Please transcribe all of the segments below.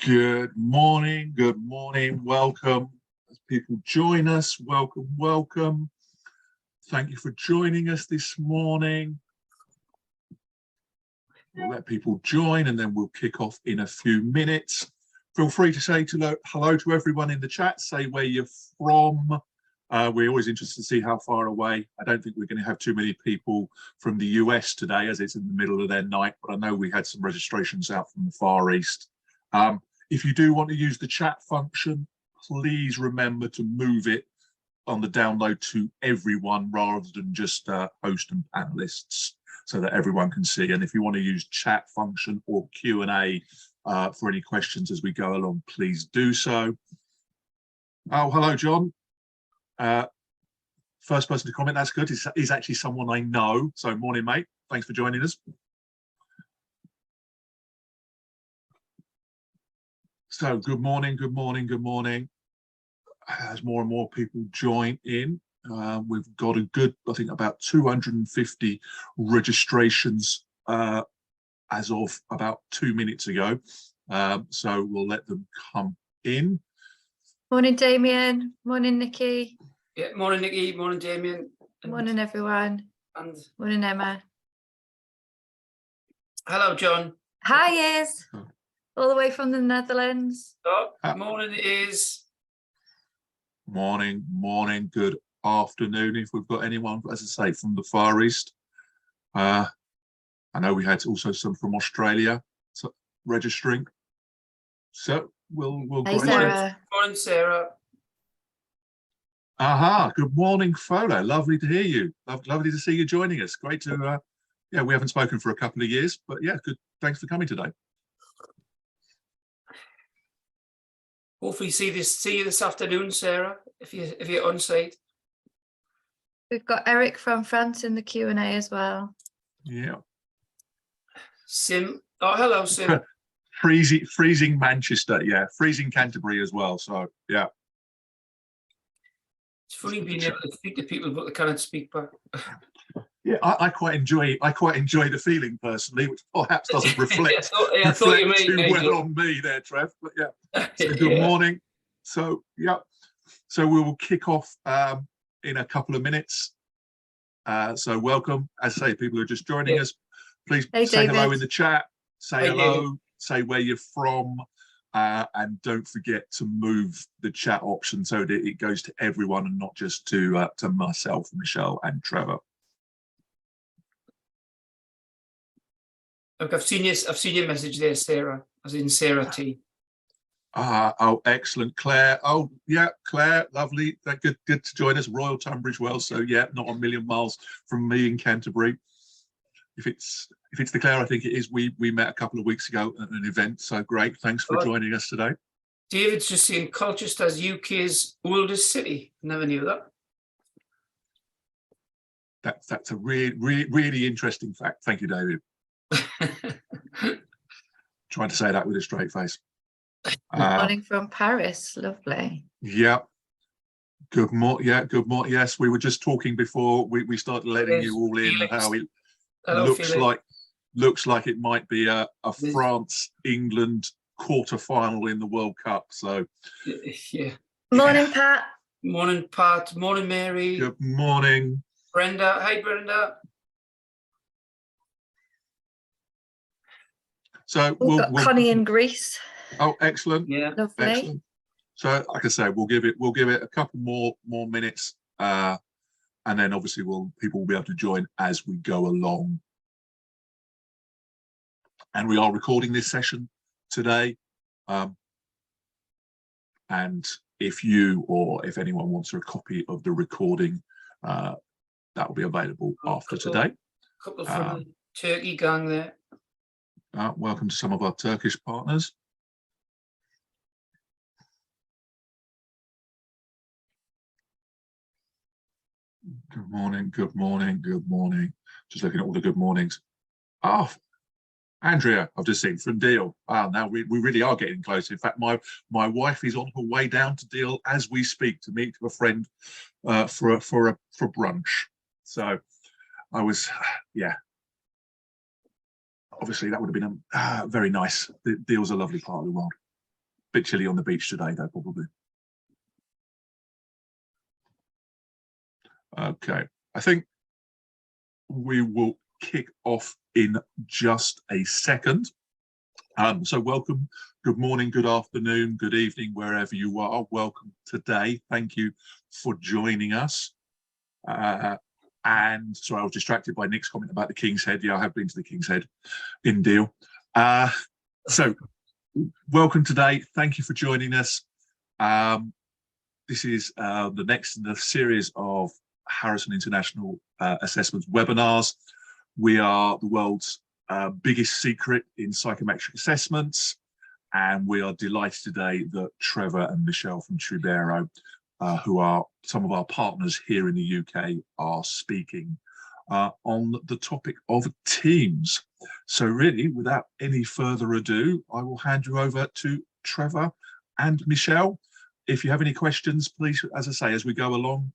Good morning, welcome. As people join us, welcome. Thank you for joining us this morning. We'll let people join and then we'll kick off in a few minutes. Feel free to say hello to everyone in the chat, say where you're from. We're always interested to see how far away. I don't think we're going to have too many people from the US today as it's in the middle of their night, but I know we had some registrations out from the Far East. If you do want to use the chat function, please remember to move it on the download to everyone rather than just host and panelists so that everyone can see. And if you want to use chat function or Q&A for any questions as we go along, please do so. Oh, hello, John. First person to comment, that's good. He's actually someone I know. So morning, mate. Thanks for joining us. So good morning. As more and more people join in, we've got a good, I think about 250 registrations as of about 2 minutes ago. So we'll let them come in. Morning, Damien. Morning, Nikki. Yeah, morning, Nikki. Morning, Damien. Morning, everyone. And morning, Emma. Hello, John. Hi, Iz. All the way from the Netherlands. Oh, morning it is. Morning, good afternoon if we've got anyone, as I say, from the Far East. I know we had also some from Australia registering. So we'll hey, go. Sarah. Morning, Sarah. Aha, good morning, Folo. Lovely to hear you. Lovely to see you joining us. Great to, yeah, we haven't spoken for a couple of years, but yeah, good. Thanks for coming today. Hopefully see you this afternoon, Sarah, if you're on site. We've got Eric from France in the Q&A as well. Yeah. Sim. Oh, hello, Sim. freezing Manchester, yeah. Freezing Canterbury as well. So yeah. It's funny being able to speak to people, but they cannot speak back. Yeah, I quite enjoy the feeling personally, which perhaps doesn't reflect, too well on me there, Trev. But yeah, so good morning. So yeah, so we will kick off in a couple of minutes. So welcome, as I say, people who are just joining us. Please say hello in the chat. Say hello. Say where you're from, and don't forget to move the chat option so that it goes to everyone and not just to myself, Michelle, and Trevor. Look, I've seen your message there, Sarah, as in Sarah T. Oh, excellent, Claire. Oh, yeah, Claire, lovely. Good to join us. Royal Tunbridge Wells. So yeah, not a million miles from me in Canterbury. If it's the Claire, I think it is. We met a couple of weeks ago at an event. So great. Thanks for joining us today. David's just saying Colchester's UK's oldest city. Never knew that. That's a really interesting fact. Thank you, David. Trying to say that with a straight face. Morning from Paris, lovely. Yeah. Good morning. Yeah, good morning. Yes, we were just talking before we started letting you all in how it looks like it might be a France-England quarter-final in the World Cup. So yeah. Morning, Pat. Morning, Pat. Morning, Mary. Good morning. Brenda. Hi, Brenda. So we've got Connie in Greece. Oh, excellent. Yeah, lovely. Excellent. So, like I say, we'll give it a couple more minutes, and then obviously people will be able to join as we go along. And we are recording this session today. And if you or if anyone wants a copy of the recording, that will be available after today. A couple from the Turkey gang there. Welcome to some of our Turkish partners. Good morning. Just looking at all the good mornings. Oh, Andrea, I've just seen from Deal. Wow, now we really are getting close. In fact, my wife is on her way down to Deal as we speak to meet a friend for brunch. So I was, yeah. Obviously, that would have been very nice. Deal's a lovely part of the world. Bit chilly on the beach today, though, probably. Okay, I think we will kick off in just a second. So welcome, good morning, good afternoon, good evening, wherever you are. Welcome today. Thank you for joining us. And sorry, I was distracted by Nick's comment about the King's Head. Yeah, I have been to the King's Head in Deal. So welcome today. Thank you for joining us. This is the next in the series of Harrison International Assessments webinars. We are the world's biggest secret in psychometric assessments, and we are delighted today that Trevor and Michelle from Tribero, who are some of our partners here in the UK, are speaking on the topic of teams. So really, without any further ado, I will hand you over to Trevor and Michelle. If you have any questions, please, as I say, as we go along,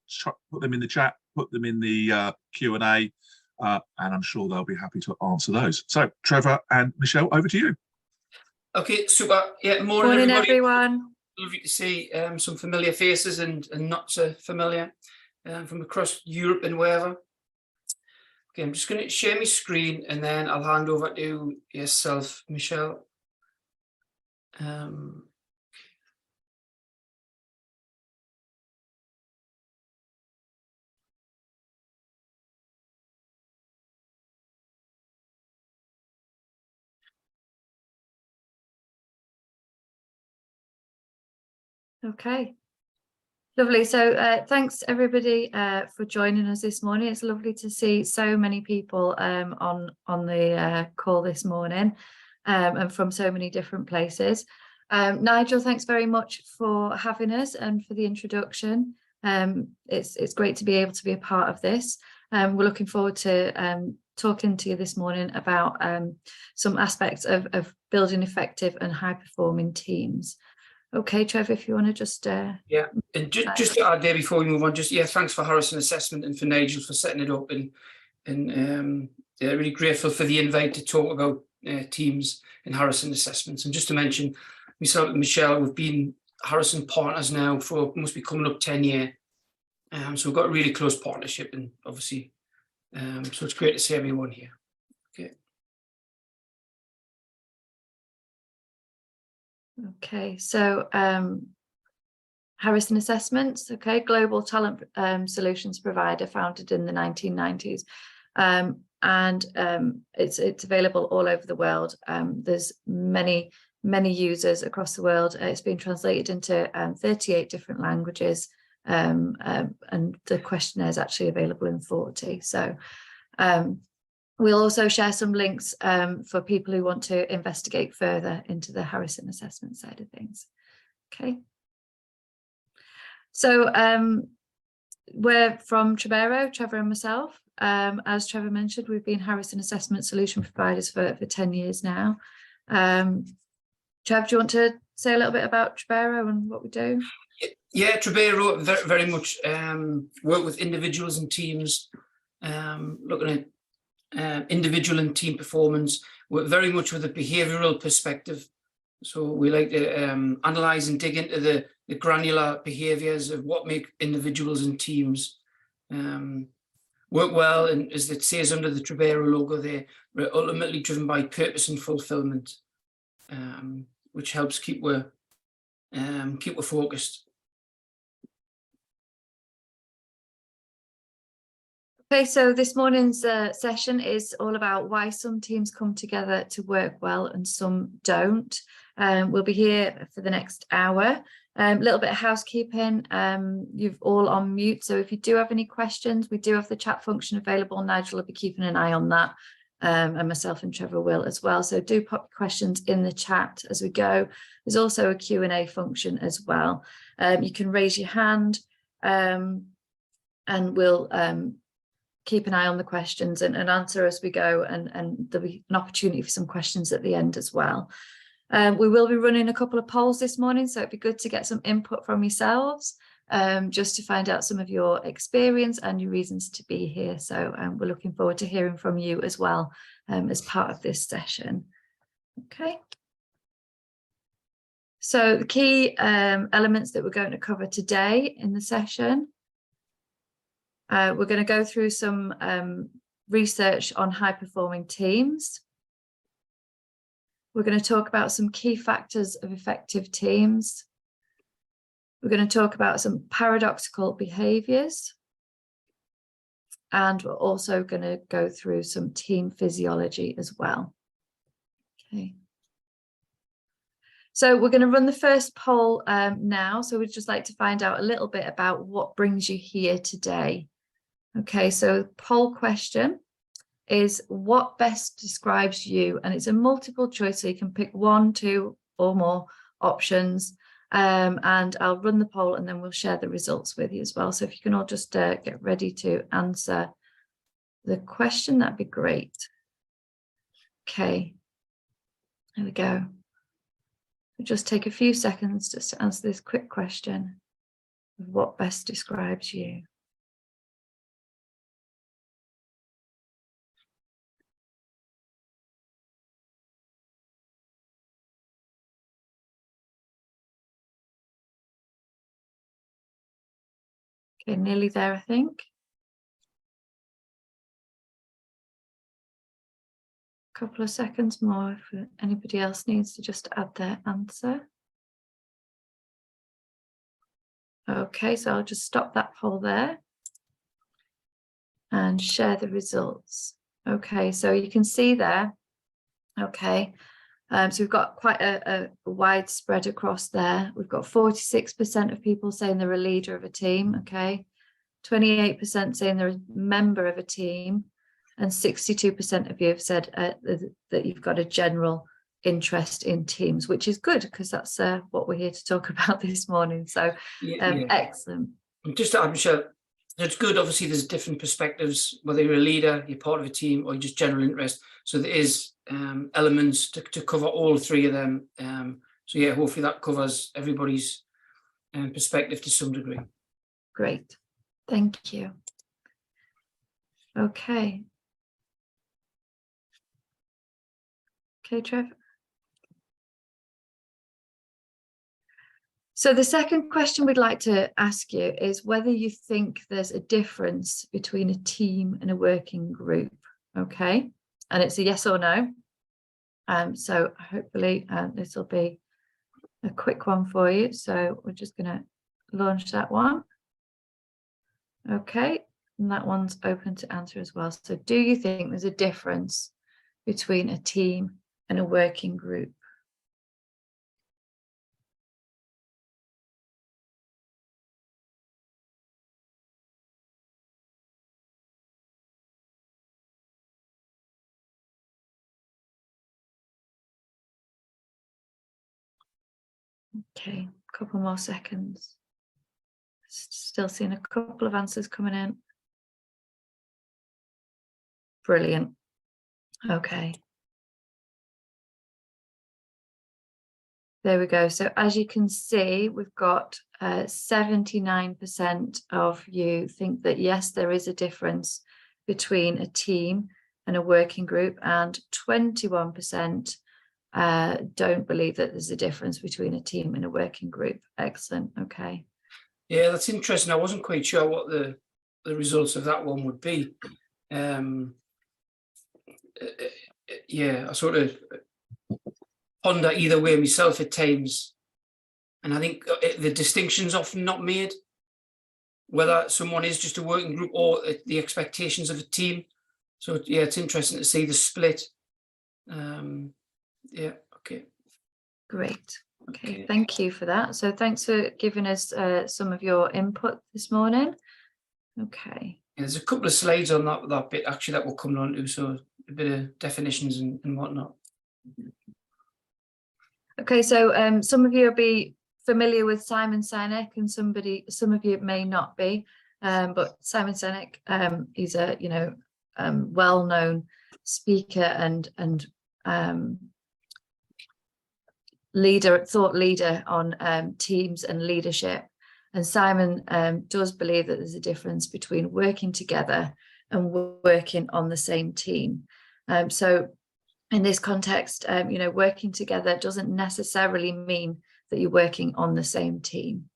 put them in the chat, put them in the Q&A, and I'm sure they'll be happy to answer those. So, Trevor and Michelle, over to you. Okay, super. Yeah, Morning, everyone. Lovely to see some familiar faces and not so familiar from across Europe and wherever. Okay, I'm just going to share my screen and then I'll hand over to yourself, Michelle. Okay, lovely. So thanks everybody for joining us this morning. It's lovely to see so many people on the call this morning and from so many different places. Nigel, thanks very much for having us and for the introduction. It's great to be able to be a part of this. We're looking forward to talking to you this morning about some aspects of building effective and high-performing teams. Okay, Trevor, if you want to just yeah, and just to add there before we move on, just thanks for Harrison Assessment and for Nigel for setting it up, and really grateful for the invite to talk about teams in Harrison Assessments. And just to mention, myself and Michelle, we've been Harrison partners now for must be coming up 10 years. So we've got a really close partnership, and obviously, so it's great to see everyone here. Okay. Okay, so Harrison Assessments, okay, global talent solutions provider founded in the 1990s, and it's available all over the world. There's many users across the world. It's been translated into 38 different languages, and the questionnaire is actually available in 40. So we'll also share some links for people who want to investigate further into the Harrison Assessment side of things. Okay. So we're from Tribero, Trevor and myself. As Trevor mentioned, we've been Harrison Assessment solution providers for 10 years now. Trev, do you want to say a little bit about Tribero and what we do? Yeah, Tribero very much work with individuals and teams, looking at individual and team performance. We're very much with a behavioural perspective. So we like to analyse and dig into the granular behaviours of what make individuals and teams work well. And as it says under the Tribero logo there, we're ultimately driven by purpose and fulfilment, which helps keep we're focused. Okay, so this morning's session is all about why some teams come together to work well and some don't. We'll be here for the next hour. A little bit of housekeeping. You've all on mute, so if you do have any questions, we do have the chat function available. Nigel will be keeping an eye on that, and myself and Trevor will as well. So do pop questions in the chat as we go. There's also a Q&A function as well. You can raise your hand, and we'll keep an eye on the questions and answer as we go, and there'll be an opportunity for some questions at the end as well. We will be running a couple of polls this morning, so it'd be good to get some input from yourselves, just to find out some of your experience and your reasons to be here. So we're looking forward to hearing from you as well as part of this session. Okay. So the key elements that we're going to cover today in the session, we're going to go through some research on high-performing teams. We're going to talk about some key factors of effective teams. We're going to talk about some paradoxical behaviours. And we're also going to go through some team physiology as well. Okay. So we're going to run the first poll now. So we'd just like to find out a little bit about what brings you here today. Okay, so the poll question is, what best describes you? And it's a multiple choice, so you can pick 1, 2 or more options. And I'll run the poll and then we'll share the results with you as well. So if you can all just get ready to answer the question, that'd be great. Okay, there we go. We'll just take a few seconds just to answer this quick question of what best describes you. Okay, nearly there, I think. A couple of seconds more if anybody else needs to just add their answer. Okay, so I'll just stop that poll there and share the results. Okay, so you can see there. Okay, so we've got quite a wide spread across there. We've got 46% of people saying they're a leader of a team, okay, 28% saying they're a member of a team, and 62% of you have said that you've got a general interest in teams, which is good because that's what we're here to talk about this morning. So excellent. Just to add, Michelle, it's good. Obviously, there's different perspectives, whether you're a leader, you're part of a team, or just general interest. So there is elements to cover all three of them. So yeah, hopefully that covers everybody's perspective to some degree. Great, thank you. Okay. Okay, Trevor. So the second question we'd like to ask you is whether you think there's a difference between a team and a working group, okay? And it's a yes or no. So hopefully this will be a quick one for you. So we're just going to launch that one. Okay, and that one's open to answer as well. So do you think there's a difference between a team and a working group? Okay, a couple more seconds. Still seeing a couple of answers coming in. Brilliant. Okay. There we go. So as you can see, we've got 79% of you think that yes, there is a difference between a team and a working group, and 21% don't believe that there's a difference between a team and a working group. Excellent. Okay. Yeah, that's interesting. I wasn't quite sure what the results of that one would be. Yeah, I sort of ponder either way myself at times, and I think the distinction's often not made, whether someone is just a working group or the expectations of a team. So yeah, it's interesting to see the split. Yeah, okay. Great. Okay, thank you for that. So thanks for giving us some of your input this morning. Okay. Yeah, there's a couple of slides on that bit actually that we'll come on to, so a bit of definitions and whatnot. Okay, so some of you will be familiar with Simon Sinek, and some of you may not be. But Simon Sinek, he's a well-known speaker and thought leader on teams and leadership. And Simon does believe that there's a difference between working together and working on the same team. So in this context, working together doesn't necessarily mean that you're working on the same team.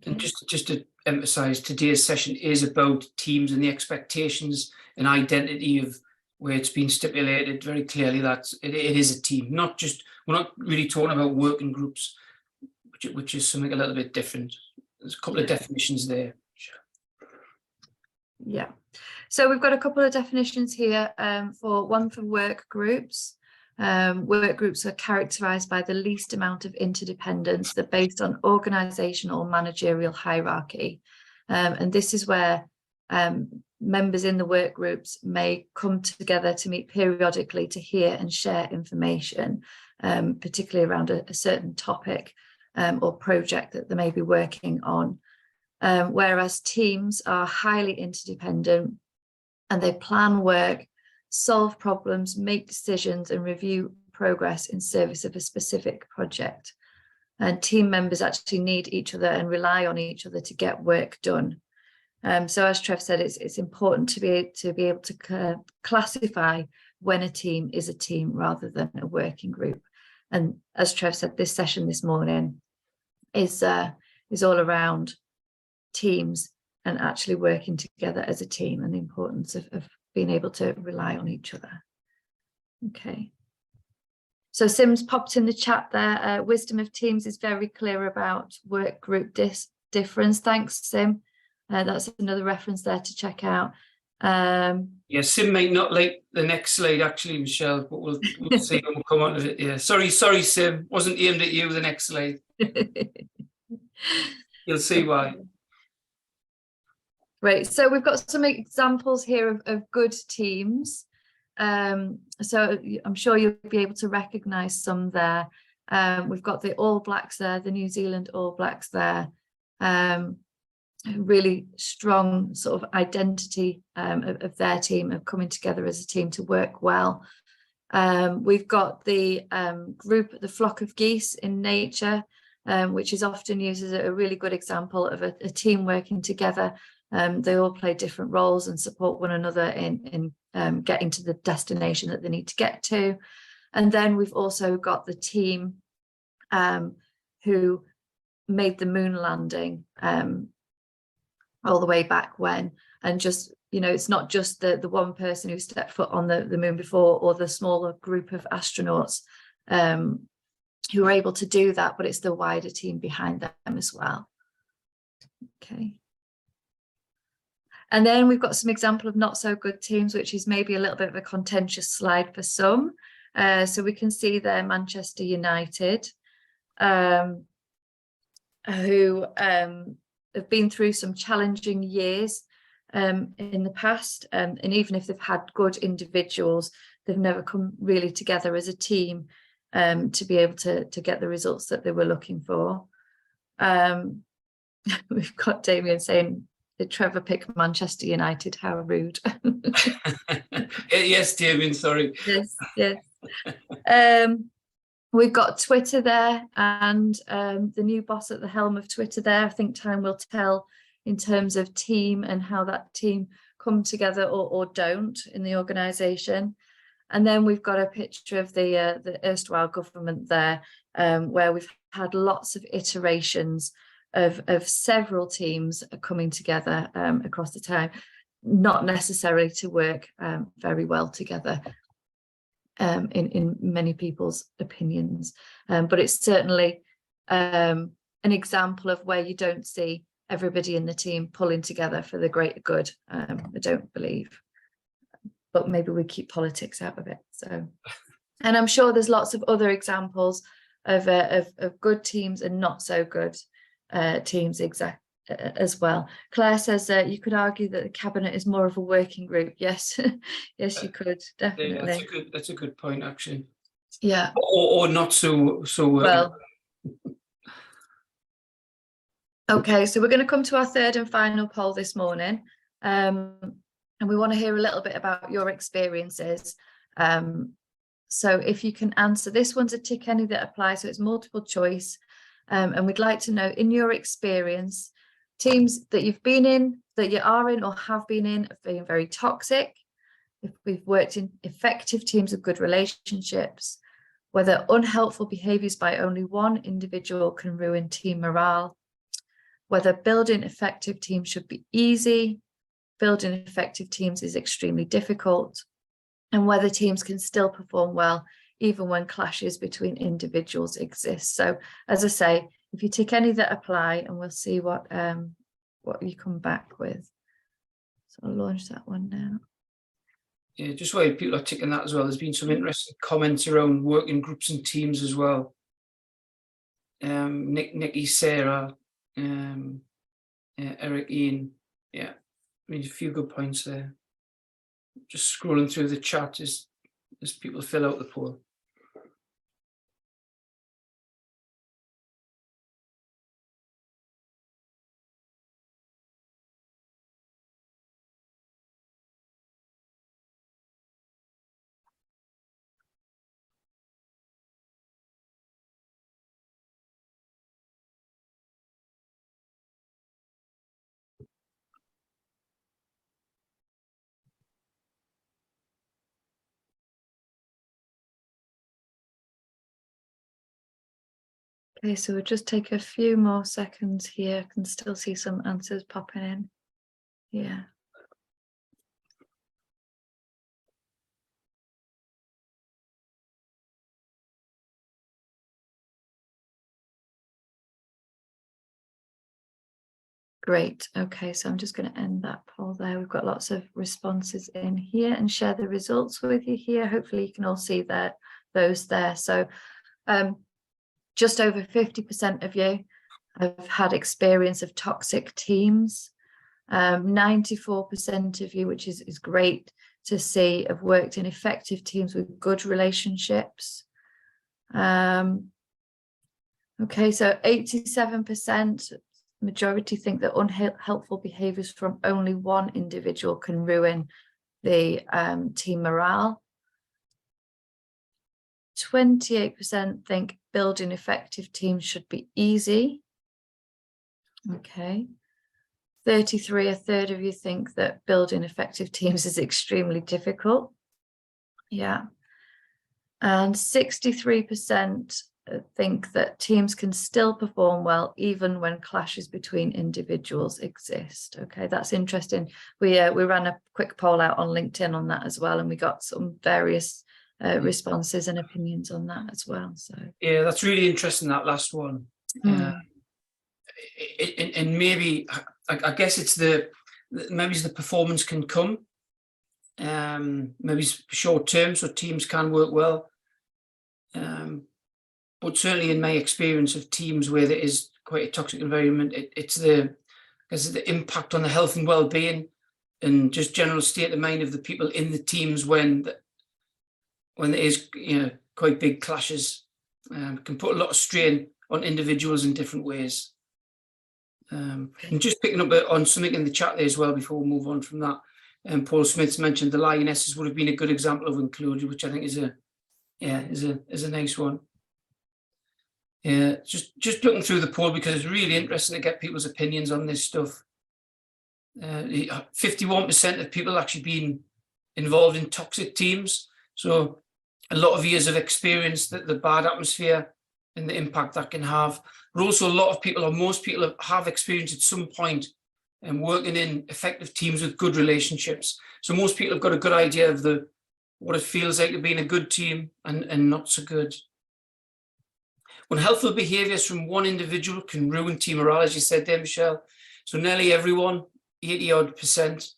And just to emphasize, today's session is about teams and the expectations and identity of where it's been stipulated very clearly that it is a team, not just, we're not really talking about working groups, which is something a little bit different. There's a couple of definitions there. Yeah, so we've got a couple of definitions here for work groups. Work groups are characterized by the least amount of interdependence. They're based on organizational or managerial hierarchy. And this is where members in the work groups may come together to meet periodically to hear and share information, particularly around a certain topic or project that they may be working on. Whereas teams are highly interdependent and they plan work, solve problems, make decisions and review progress in service of a specific project. And team members actually need each other and rely on each other to get work done. So as Trev said, it's important to be able to classify when a team is a team rather than a working group. And as Trev said, this session this morning is all around teams and actually working together as a team and the importance of being able to rely on each other. Okay. So Sim's popped in the chat there. Wisdom of teams is very clear about work group difference. Thanks, Sim. That's another reference there to check out. Yeah, Sim might not like the next slide actually, Michelle, but we'll see when we come on to it. Yeah, sorry, Sim, wasn't aimed at you. The next slide. You'll see why. Right, so we've got some examples here of good teams. So I'm sure you'll be able to recognise some there. We've got the All Blacks there, the New Zealand All Blacks there. Really strong sort of identity of their team, of coming together as a team to work well. We've got the group, the flock of geese in nature, which is often used as a really good example of a team working together. They all play different roles and support one another in getting to the destination that they need to get to. And then we've also got the team who made the moon landing all the way back when, and just, you know, it's not just the one person who stepped foot on the moon before, or the smaller group of astronauts who are able to do that, but it's the wider team behind them as well. Okay. And then we've got some example of not so good teams, which is maybe a little bit of a contentious slide for some. So we can see there Manchester United, who have been through some challenging years in the past. And even if they've had good individuals, they've never come really together as a team to be able to get the results that they were looking for. We've got Damien saying, did Trevor pick Manchester United? How rude. Yes, Damien, sorry. Yes, yes. We've got Twitter there, and the new boss at the helm of Twitter there. I think time will tell in terms of team and how that team come together or don't in the organisation. And then we've got a picture of the erstwhile government there, where we've had lots of iterations of several teams coming together across the time, not necessarily to work very well together in many people's opinions, but it's certainly an example of where you don't see everybody in the team pulling together for the greater good. I don't believe, but maybe we keep politics out of it. So, and I'm sure there's lots of other examples of good teams and not so good teams as well. Claire says you could argue that the cabinet is more of a working group. Yes, yes, you could definitely. Yeah, that's a good point, actually. Yeah. Or not so well. Okay, so we're going to come to our third and final poll this morning, and we want to hear a little bit about your experiences. So if you can answer, this one's a tick any that applies, so it's multiple choice. And we'd like to know, in your experience, teams that you've been in, that you are in or have been in, have been very toxic. If we've worked in effective teams with good relationships, whether unhelpful behaviours by only one individual can ruin team morale, whether building effective teams should be easy, building effective teams is extremely difficult, and whether teams can still perform well even when clashes between individuals exist. So as I say, if you tick any that apply, and we'll see what you come back with. So I'll launch that one now. Yeah, just while people are ticking that as well, there's been some interesting comments around working groups and teams as well. Nikki, Sarah, Eric, Ian, yeah, I mean, a few good points there. Just scrolling through the chat as people fill out the poll. Okay, so we'll just take a few more seconds here. I can still see some answers popping in. Yeah. Great. Okay, so I'm just going to end that poll there. We've got lots of responses in here and share the results with you here. Hopefully you can all see those there. So just over 50% of you have had experience of toxic teams. 94% of you, which is great to see, have worked in effective teams with good relationships. Okay, so 87%, majority think that unhelpful behaviours from only one individual can ruin the team morale. 28% think building effective teams should be easy. Okay. 33, a third of you think that building effective teams is extremely difficult. Yeah. And 63% think that teams can still perform well even when clashes between individuals exist. Okay, that's interesting. We ran a quick poll out on LinkedIn on that as well, and we got some various responses and opinions on that as well. So yeah, that's really interesting, that last one. And maybe I guess it's maybe the performance can come, maybe short term, so teams can work well. But certainly in my experience of teams where there is quite a toxic environment, it's the impact on the health and well-being and just general state of mind of the people in the teams when there is, quite big clashes, can put a lot of strain on individuals in different ways. And just picking up on something in the chat there as well before we move on from that, Paul Smith's mentioned the lionesses would have been a good example of inclusion, which I think is a nice one. Yeah, just looking through the poll because it's really interesting to get people's opinions on this stuff. 51% of people actually been involved in toxic teams, so a lot of years of experience, the bad atmosphere and the impact that can have. But also a lot of people, or most people, have experienced at some point working in effective teams with good relationships. So most people have got a good idea of what it feels like to be in a good team and not so good. Unhelpful behaviours from one individual can ruin team morale, as you said there, Michelle. So nearly everyone, 80-odd%,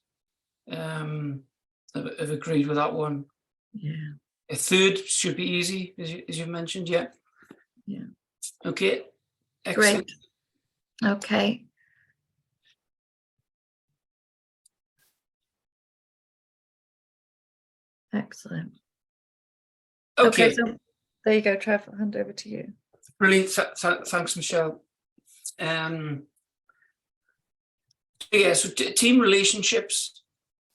have agreed with that one. yeah. A third should be easy, as you mentioned, yeah. Yeah. Okay. Excellent. Great. Okay. Excellent. Okay. So there you go, Trev. I'll hand over to you. Brilliant. Thanks, Michelle. Yeah, so team relationships.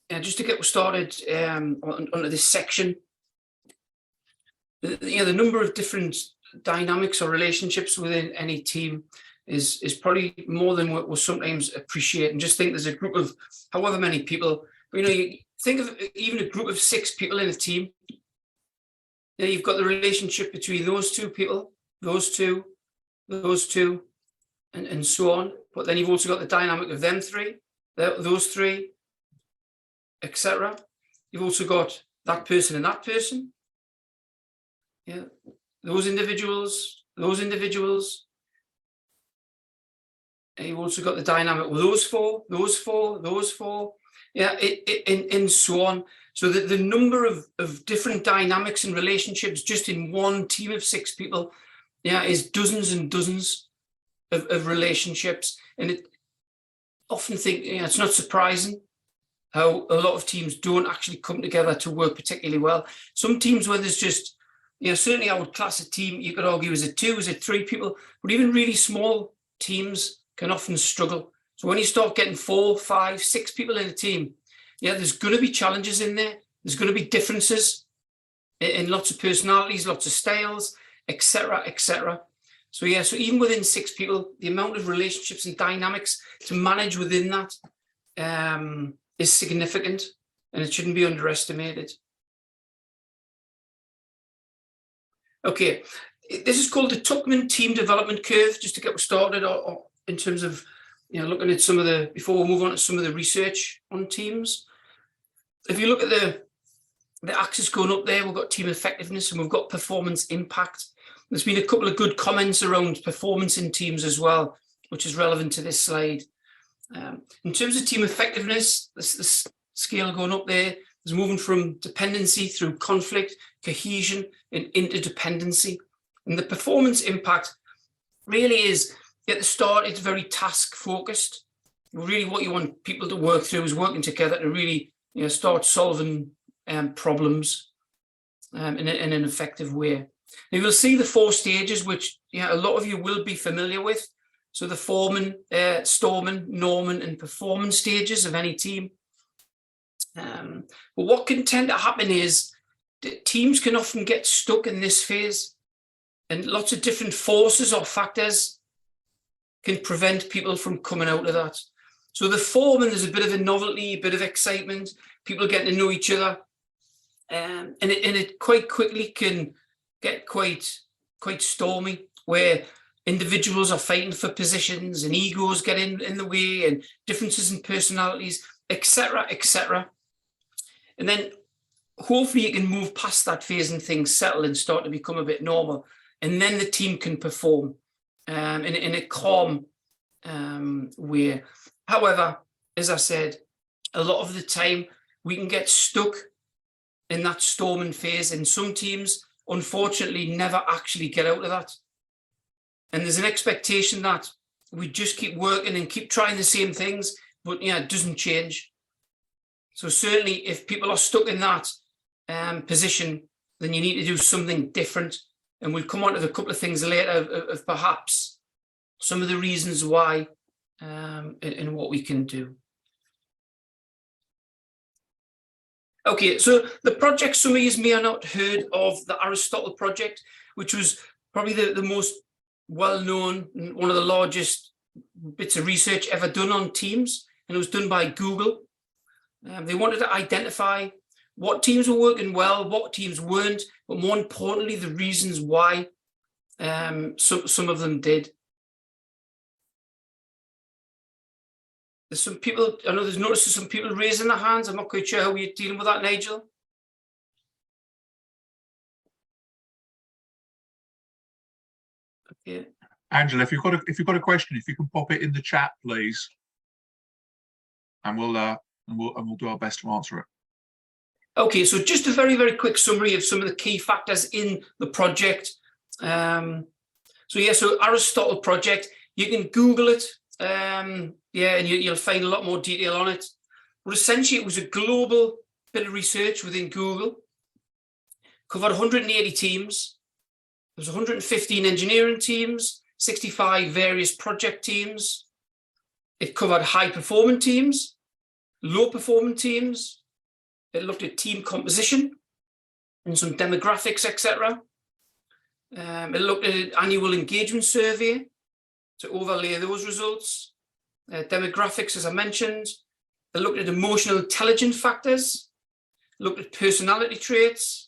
Just to get started onto this section, the number of different dynamics or relationships within any team is probably more than what we sometimes appreciate. And just think there's a group of however many people, but you think of even a group of 6 people in a team. Then you've got the relationship between those two people, those two, and so on. But then you've also got the dynamic of them three, those three, etc. You've also got that person and that person. Yeah, those individuals. And you've also got the dynamic with those four. Yeah, and so on. So that the number of different dynamics and relationships just in one team of 6 people, yeah, is dozens and dozens of relationships. And it often think, yeah, it's not surprising how a lot of teams don't actually come together to work particularly well. Some teams where there's just, you know, certainly I would class a team, you could argue, is it 2, is it 3 people, but even really small teams can often struggle. So when you start getting 4, 5, 6 people in a team, yeah, there's going to be challenges in there. There's going to be differences in lots of personalities, lots of styles, etc., etc. So yeah, so even within 6 people, the amount of relationships and dynamics to manage within that is significant, and it shouldn't be underestimated. Okay, this is called the Tuckman Team Development Curve, just to get started or in terms of, you know, looking at some of the, before we move on to some of the research on teams. If you look at the axis going up there, we've got team effectiveness and we've got performance impact. There's been a couple of good comments around performance in teams as well, which is relevant to this slide. In terms of team effectiveness, this scale going up there is moving from dependency through conflict, cohesion, and interdependency. And the performance impact really is, at the start, it's very task focused. Really what you want people to work through is working together to really, you know, start solving problems in an effective way. Now you'll see the 4 stages, which, you know, a lot of you will be familiar with. So the foreman, storeman, Norman, and performance stages of any team. But what can tend to happen is that teams can often get stuck in this phase, and lots of different forces or factors can prevent people from coming out of that. So the foreman, there's a bit of a novelty, a bit of excitement, people getting to know each other, and it quite quickly can get quite stormy, where individuals are fighting for positions and egos get in the way, and differences in personalities, etc., etc. And then hopefully you can move past that phase and things settle and start to become a bit normal, and then the team can perform in a calm way. However, as I said, a lot of the time we can get stuck in that storming phase, and some teams unfortunately never actually get out of that. And there's an expectation that we just keep working and keep trying the same things, but yeah, it doesn't change. So certainly if people are stuck in that position, then you need to do something different. And we'll come on to a couple of things later of perhaps some of the reasons why and what we can do. Okay, so the project, some of you may have not heard of the Aristotle project, which was probably the most well-known, one of the largest bits of research ever done on teams, and it was done by Google. They wanted to identify what teams were working well, what teams weren't, but more importantly, the reasons why some of them did. There's some people, I know there's noticed some people raising their hands. I'm not quite sure how we're dealing with that, Nigel. Okay. Angela, if you've got a question, if you can pop it in the chat, please, and we'll do our best to answer it. Okay, so just a very, very quick summary of some of the key factors in the project. So Aristotle project, you can Google it. Yeah, and you'll find a lot more detail on it. But essentially, it was a global bit of research within Google. Covered 180 teams. There was 115 engineering teams, 65 various project teams. It covered high-performing teams, low-performing teams. It looked at team composition and some demographics, etc. It looked at an annual engagement survey to overlay those results. Demographics, as I mentioned. It looked at emotional intelligence factors. It looked at personality traits.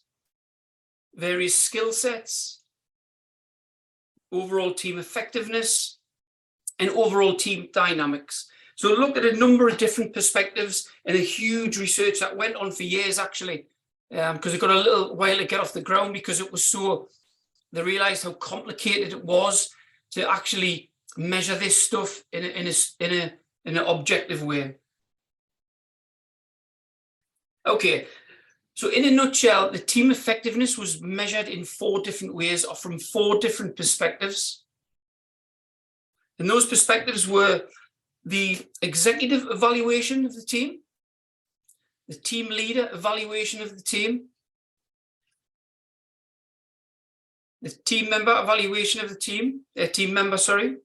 various skill sets, overall team effectiveness, and overall team dynamics. So look at a number of different perspectives and a huge research that went on for years, actually, because it got a little while to get off the ground, because it was so, they realized how complicated it was to actually measure this stuff in an objective way. Okay, so in a nutshell, the team effectiveness was measured in 4 different ways, or from 4 different perspectives. And those perspectives were the executive evaluation of the team leader evaluation of the team member evaluation of the team member, sorry,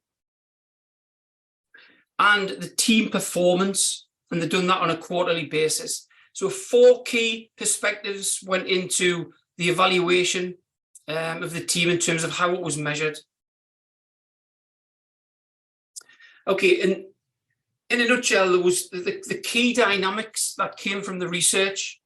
and the team performance, and they've done that on a quarterly basis. So 4 key perspectives went into the evaluation of the team in terms of how it was measured. Okay, and in a nutshell, there was the key dynamics that came from the research.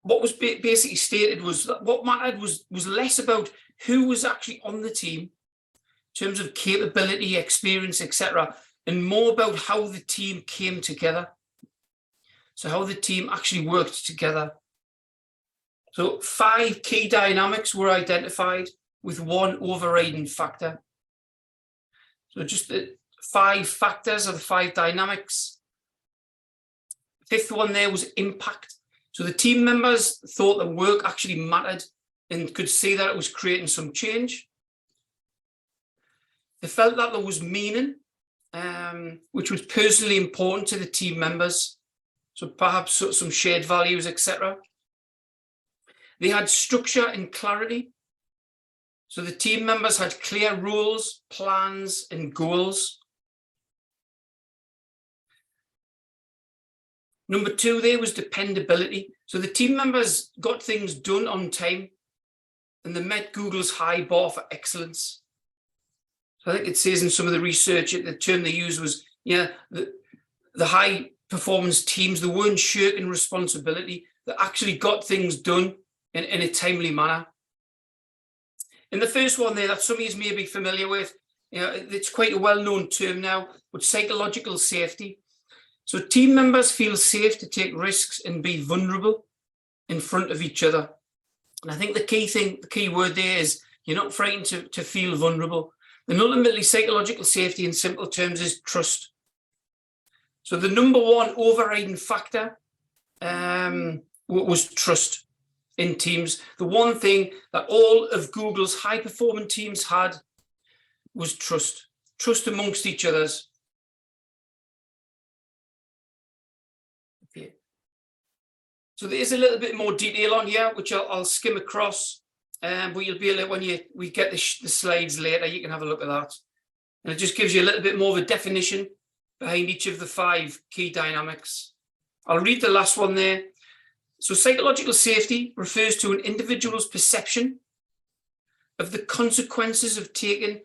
What was basically stated was that what mattered was less about who was actually on the team in terms of capability, experience, etc., and more about how the team came together. So how the team actually worked together. So 5 key dynamics were identified with 1 overriding factor. So just the 5 factors of the 5 dynamics. 5th one there was impact. So the team members thought that work actually mattered and could see that it was creating some change. They felt that there was meaning, which was personally important to the team members. So perhaps some shared values, etc. They had structure and clarity. So the team members had clear rules, plans, and goals. Number 2 there was dependability. So the team members got things done on time, and they met Google's high bar for excellence. So I think it says in some of the research, the term they used was, the high performance teams, they weren't shirking responsibility. They actually got things done in a timely manner. And the first one there that some of you may be familiar with, it's quite a well-known term now, but psychological safety. So team members feel safe to take risks and be vulnerable in front of each other. And I think the key word there is you're not frightened to feel vulnerable. And ultimately, psychological safety in simple terms is trust. So the number 1 overriding factor was trust in teams. The one thing that all of Google's high-performing teams had was trust amongst each other's. Okay. So there's a little bit more detail on here, which I'll skim across, but you'll be able to, when we get the slides later, you can have a look at that. And it just gives you a little bit more of a definition behind each of the 5 key dynamics. I'll read the last one there. So psychological safety refers to an individual's perception of the consequences of taking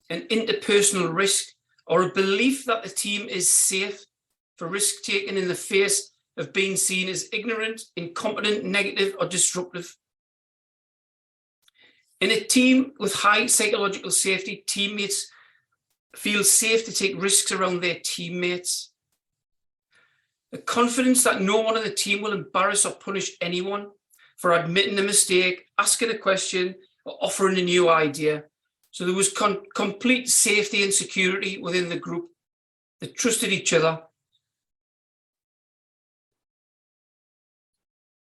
an interpersonal risk, or a belief that the team is safe for risk taken in the face of being seen as ignorant, incompetent, negative, or disruptive. In a team with high psychological safety, teammates feel safe to take risks around their teammates. The confidence that no one on the team will embarrass or punish anyone for admitting a mistake, asking a question, or offering a new idea. So there was complete safety and security within the group. They trusted each other.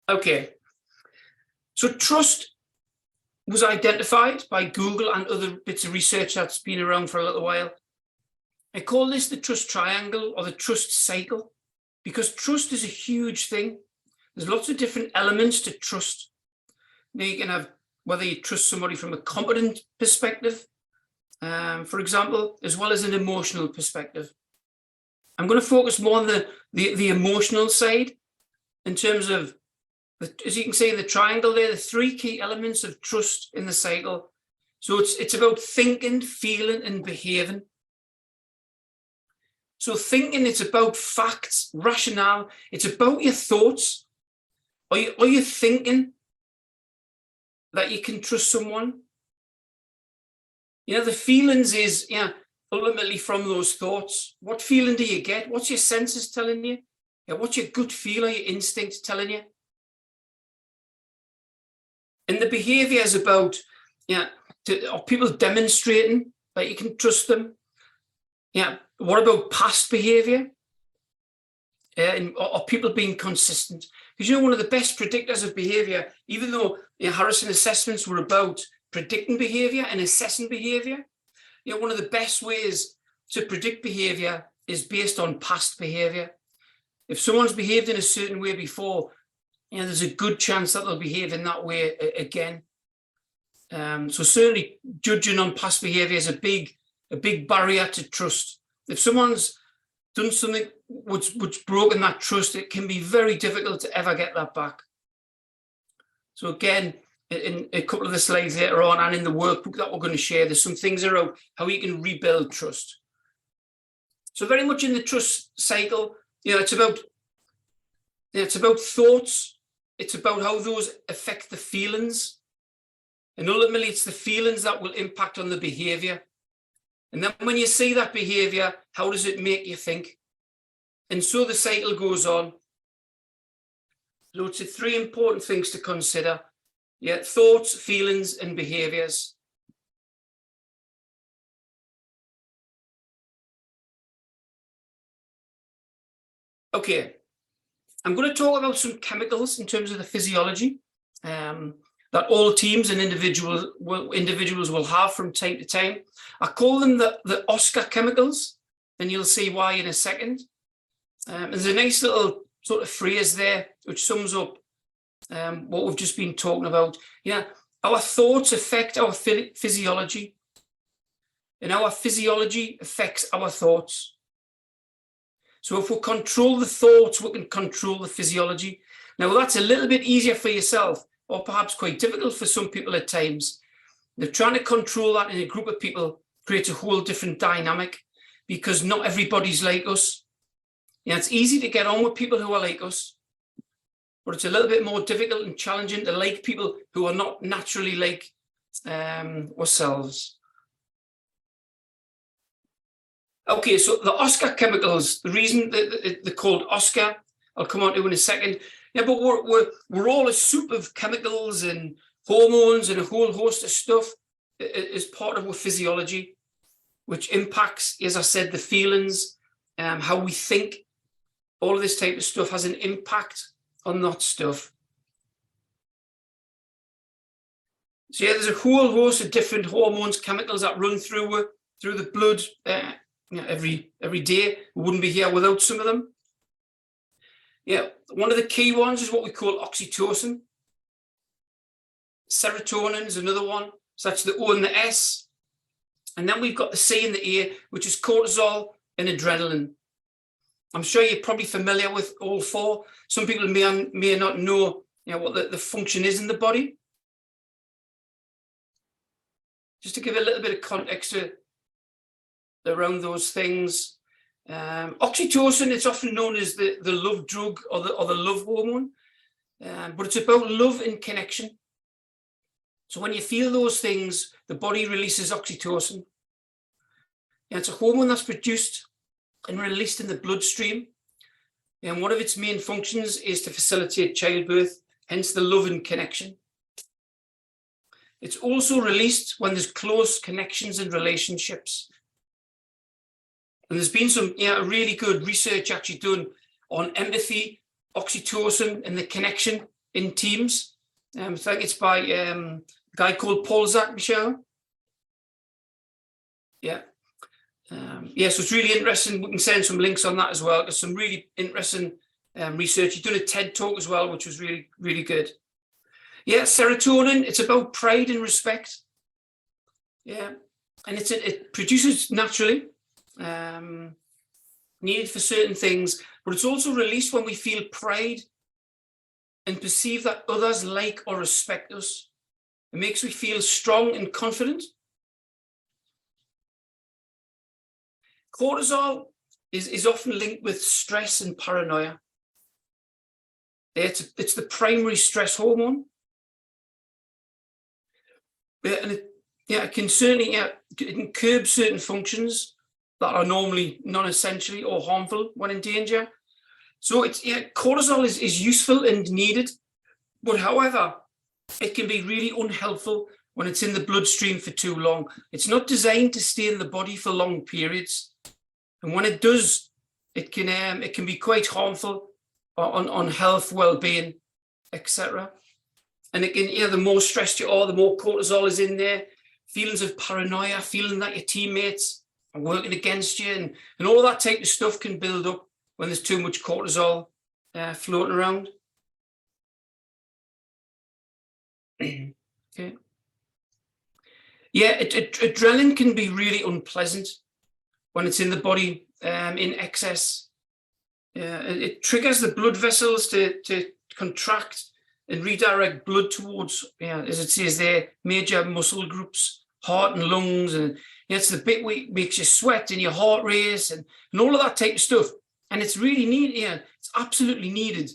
Okay, so trust was identified by Google and other bits of research that's been around for a little while. I call this the trust triangle or the trust cycle, because trust is a huge thing. There's lots of different elements to trust. Now you can have whether you trust somebody from a competent perspective, for example, as well as an emotional perspective. I'm going to focus more on the emotional side in terms of, as you can see in the triangle there, the 3 key elements of trust in the cycle. So it's about thinking, feeling, and behaving. So thinking, it's about facts, rationale. It's about your thoughts Are you thinking that you can trust someone? You know, the feelings is, ultimately from those thoughts. What feeling do you get? What's your senses telling you? What's your gut feel or your instinct telling you? And the behavior is about, are people demonstrating that you can trust them? What about past behavior? Are people being consistent? Because one of the best predictors of behavior, even though Harrison assessments were about predicting behavior and assessing behavior, one of the best ways to predict behavior is based on past behavior. If someone's behaved in a certain way before, there's a good chance that they'll behave in that way again. So certainly judging on past behavior is a big barrier to trust. If someone's done something which broken that trust, it can be very difficult to ever get that back. So again, in a couple of the slides later on and in the workbook that we're going to share, there's some things around how you can rebuild trust. So very much in the trust cycle, it's about thoughts. It's about how those affect the feelings. And ultimately, it's the feelings that will impact on the behavior. And then when you see that behavior, how does it make you think? And so the cycle goes on. So it's 3 important things to consider. Thoughts, feelings, and behaviors. Okay, I'm going to talk about some chemicals in terms of the physiology that all teams and individuals will have from time to time. I call them the Oscar chemicals, and you'll see why in a second. There's a nice little sort of phrase there which sums up what we've just been talking about. Our thoughts affect our physiology, and our physiology affects our thoughts. So if we control the thoughts, we can control the physiology. Now, that's a little bit easier for yourself, or perhaps quite difficult for some people at times. They're trying to control that in a group of people creates a whole different dynamic, because not everybody's like us. It's easy to get on with people who are like us, but it's a little bit more difficult and challenging to like people who are not naturally like ourselves. Okay, so the Oscar chemicals, the reason that they're called Oscar, I'll come on to in a second. But we're all a soup of chemicals and hormones and a whole host of stuff as part of our physiology, which impacts, as I said, the feelings, how we think. All of this type of stuff has an impact on that stuff. So there's a whole host of different hormones, chemicals that run through the blood every day. We wouldn't be here without some of them. One of the key ones is what we call oxytocin. Serotonin is another one. So that's the O and the S. And then we've got the C and the A, which is cortisol and adrenaline. I'm sure you're probably familiar with all 4. Some people may not know, what the function is in the body. Just to give a little bit of context around those things. Oxytocin, it's often known as the love drug or the love hormone, but it's about love and connection. So when you feel those things, the body releases oxytocin. It's a hormone that's produced and released in the bloodstream. And one of its main functions is to facilitate childbirth, hence the love and connection. It's also released when there's close connections and relationships. And there's been some really good research actually done on empathy, oxytocin, and the connection in teams. I think it's by a guy called Paul Zach, Michelle. So it's really interesting. We can send some links on that as well. There's some really interesting research. He's done a TED talk as well, which was really, really good. Serotonin, it's about pride and respect. And it produces naturally, needed for certain things, but it's also released when we feel pride and perceive that others like or respect us. It makes me feel strong and confident. Cortisol is often linked with stress and paranoia. It's the primary stress hormone. And it can certainly it can curb certain functions that are normally non-essentially or harmful when in danger. So cortisol is useful and needed, but however, it can be really unhelpful when it's in the bloodstream for too long. It's not designed to stay in the body for long periods, and when it does, it can be quite harmful on health, well-being, etc. And it can, the more stressed you are, the more cortisol is in there. Feelings of paranoia, feeling that your teammates are working against you, and all that type of stuff can build up when there's too much cortisol floating around. Okay. Yeah, adrenaline can be really unpleasant when it's in the body in excess. It triggers the blood vessels to contract and redirect blood towards, as it says there, major muscle groups, heart and lungs, and it's the bit where it makes you sweat and your heart race and all of that type of stuff. And it's really needed, it's absolutely needed.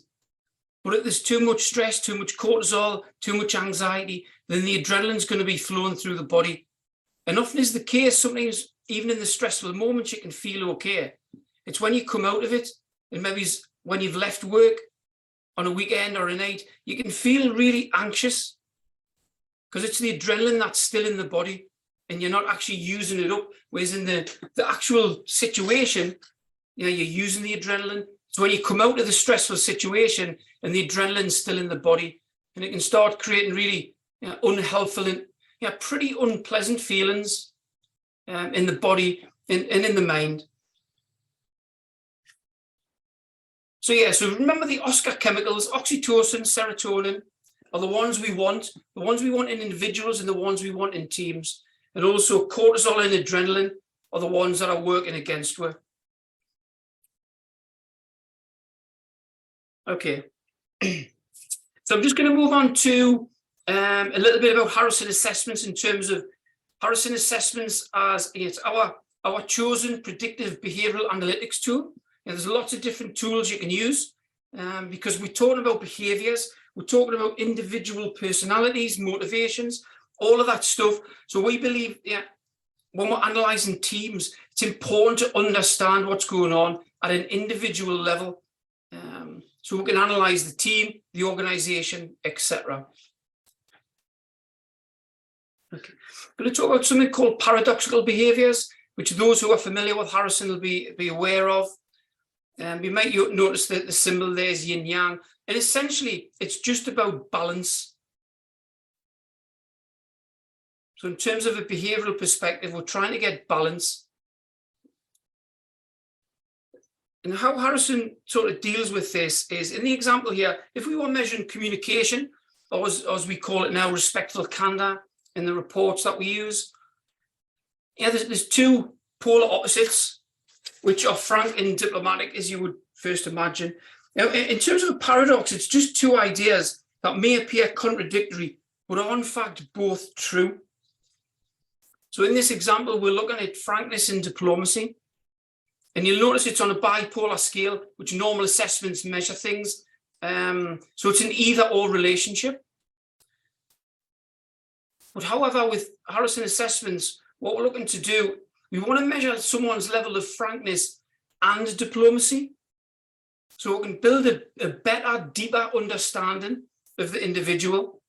But if there's too much stress, too much cortisol, too much anxiety, then the adrenaline's going to be flowing through the body. And often is the case, sometimes even in the stressful moments, you can feel okay. It's when you come out of it, and maybe when you've left work on a weekend or a night, you can feel really anxious because it's the adrenaline that's still in the body and you're not actually using it up. Whereas in the actual situation, you're using the adrenaline. So when you come out of the stressful situation and the adrenaline's still in the body, and it can start creating really unhelpful and pretty unpleasant feelings in the body and in the mind. So remember the Oscar chemicals, oxytocin, serotonin, are the ones we want in individuals and the ones we want in teams. And also cortisol and adrenaline are the ones that are working against us. Okay. So I'm just going to move on to a little bit about Harrison assessments in terms of Harrison assessments as it's our chosen predictive behavioural analytics tool. And there's lots of different tools you can use because we're talking about behaviours, we're talking about individual personalities, motivations, all of that stuff. So we believe, when we're analysing teams, it's important to understand what's going on at an individual level. So we can analyse the team, the organisation, etc. Okay. I'm going to talk about something called paradoxical behaviours, which those who are familiar with Harrison will be aware of. You might notice that the symbol there is yin yang, and essentially it's just about balance. So in terms of a behavioural perspective, we're trying to get balance. And how Harrison sort of deals with this is, in the example here, if we were measuring communication, or as we call it now, respectful candour in the reports that we use, there's two polar opposites, which are frank and diplomatic, as you would first imagine. Now, in terms of a paradox, it's just two ideas that may appear contradictory, but are in fact both true. So in this example, we're looking at frankness and diplomacy. And you'll notice it's on a bipolar scale, which normal assessments measure things. So it's an either-or relationship. But however, with Harrison assessments, what we're looking to do, we want to measure someone's level of frankness and diplomacy. So we can build a better, deeper understanding of the individual.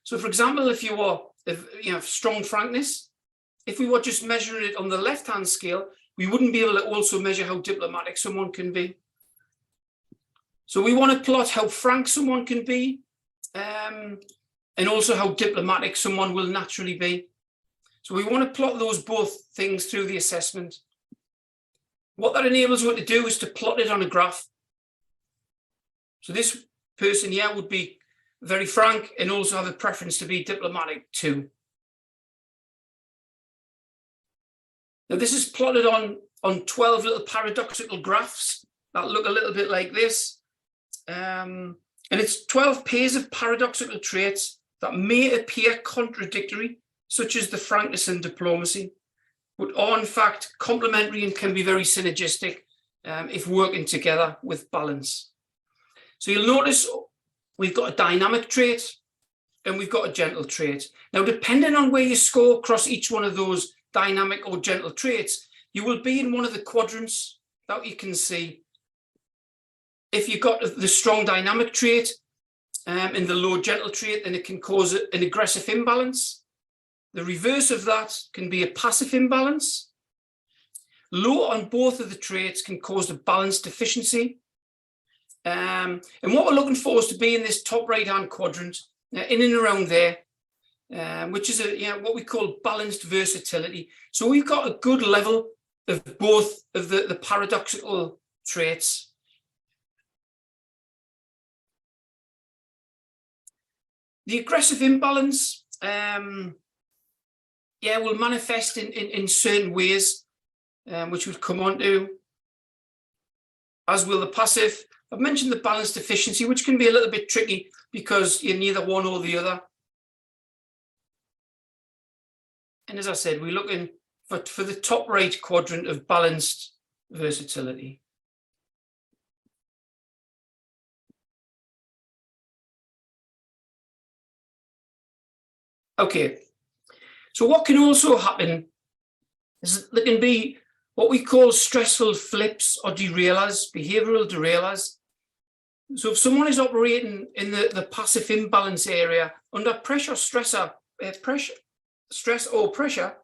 So for example, if you have strong frankness, if we were just measuring it on the left-hand scale, we wouldn't be able to also measure how diplomatic someone can be. So we want to plot how frank someone can be, and also how diplomatic someone will naturally be. So we want to plot those both things through the assessment. What that enables you to do is to plot it on a graph. So this person here would be very frank and also have a preference to be diplomatic too. Now this is plotted on 12 little paradoxical graphs that look a little bit like this. And it's 12 pairs of paradoxical traits that may appear contradictory, such as the frankness and diplomacy, but are in fact complementary and can be very synergistic if working together with balance. So you'll notice we've got a dynamic trait and we've got a gentle trait. Now, depending on where you score across each one of those dynamic or gentle traits, you will be in one of the quadrants that you can see. If you've got the strong dynamic trait and the low gentle trait, then it can cause an aggressive imbalance. The reverse of that can be a passive imbalance. Low on both of the traits can cause a balance deficiency. And what we're looking for is to be in this top right-hand quadrant, in and around there, which is what we call balanced versatility. So we've got a good level of both of the paradoxical traits. The aggressive imbalance, will manifest in certain ways, which we'll come on to, as will the passive. I've mentioned the balance deficiency, which can be a little bit tricky because you're neither one or the other. And as I said, we're looking for the top right quadrant of balanced versatility. Okay, so what can also happen is there can be what we call stressful flips or derailers, behavioural derailers. So if someone is operating in the passive imbalance area under pressure or pressure,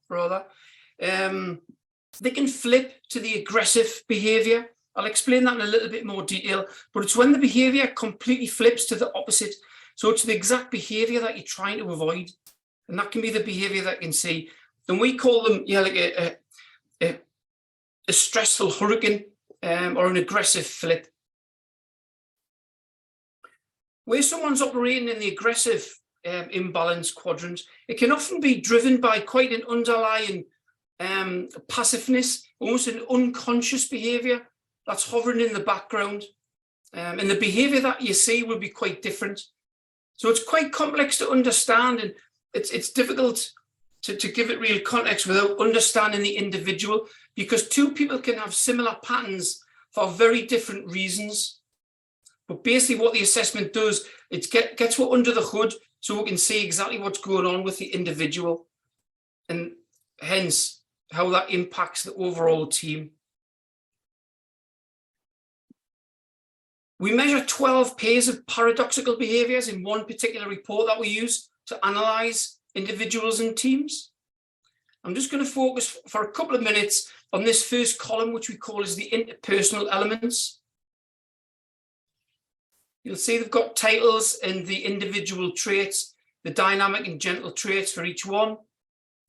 they can flip to the aggressive behaviour. I'll explain that in a little bit more detail, but it's when the behaviour completely flips to the opposite. So it's the exact behaviour that you're trying to avoid. And that can be the behaviour that you can see. And we call them like a stressful hurricane or an aggressive flip. Where someone's operating in the aggressive imbalance quadrant, it can often be driven by quite an underlying passiveness, almost an unconscious behaviour that's hovering in the background. And the behaviour that you see will be quite different. So it's quite complex to understand, and it's difficult to give it real context without understanding the individual, because two people can have similar patterns for very different reasons. But basically what the assessment does, it gets what under the hood so we can see exactly what's going on with the individual and hence how that impacts the overall team. We measure 12 pairs of paradoxical behaviours in one particular report that we use to analyse individuals and teams. I'm just going to focus for a couple of minutes on this first column, which we call as the interpersonal elements. You'll see they've got titles and the individual traits, the dynamic and gentle traits for each one.